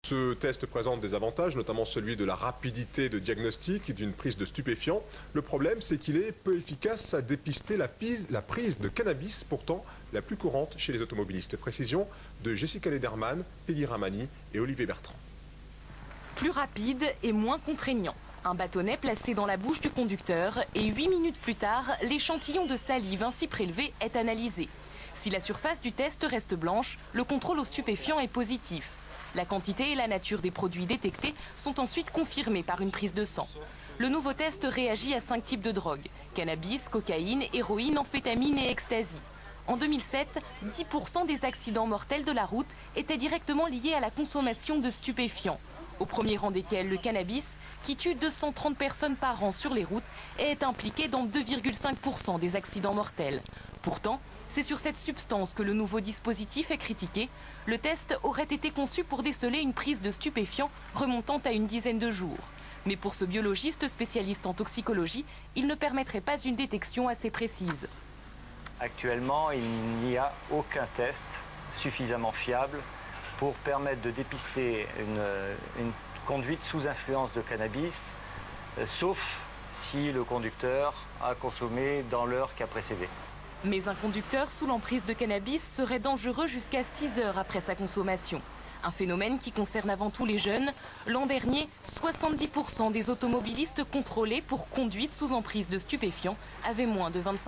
Ce test présente des avantages, notamment celui de la rapidité de diagnostic et d'une prise de stupéfiants. Le problème, c'est qu'il est peu efficace à dépister la prise de cannabis, pourtant la plus courante chez les automobilistes. Précision de Jessica Lederman, Peggy Ramani et Olivier Bertrand. Plus rapide et moins contraignant. Un bâtonnet placé dans la bouche du conducteur et 8 minutes plus tard, l'échantillon de salive ainsi prélevé est analysé. Si la surface du test reste blanche, le contrôle aux stupéfiants est positif. La quantité et la nature des produits détectés sont ensuite confirmées par une prise de sang. Le nouveau test réagit à 5 types de drogues: cannabis, cocaïne, héroïne, amphétamine et ecstasy. En 2007, 10% des accidents mortels de la route étaient directement liés à la consommation de stupéfiants, au premier rang desquels le cannabis, qui tue 230 personnes par an sur les routes, est impliqué dans 2,5% des accidents mortels. Pourtant, c'est sur cette substance que le nouveau dispositif est critiqué. Le test aurait été conçu pour déceler une prise de stupéfiants remontant à une dizaine de jours. Mais pour ce biologiste spécialiste en toxicologie, il ne permettrait pas une détection assez précise. Actuellement, il n'y a aucun test suffisamment fiable pour permettre de dépister une conduite sous influence de cannabis, sauf si le conducteur a consommé dans l'heure qui a précédé. Mais un conducteur sous l'emprise de cannabis serait dangereux jusqu'à 6 heures après sa consommation. Un phénomène qui concerne avant tout les jeunes. L'an dernier, 70% des automobilistes contrôlés pour conduite sous emprise de stupéfiants avaient moins de 25 ans.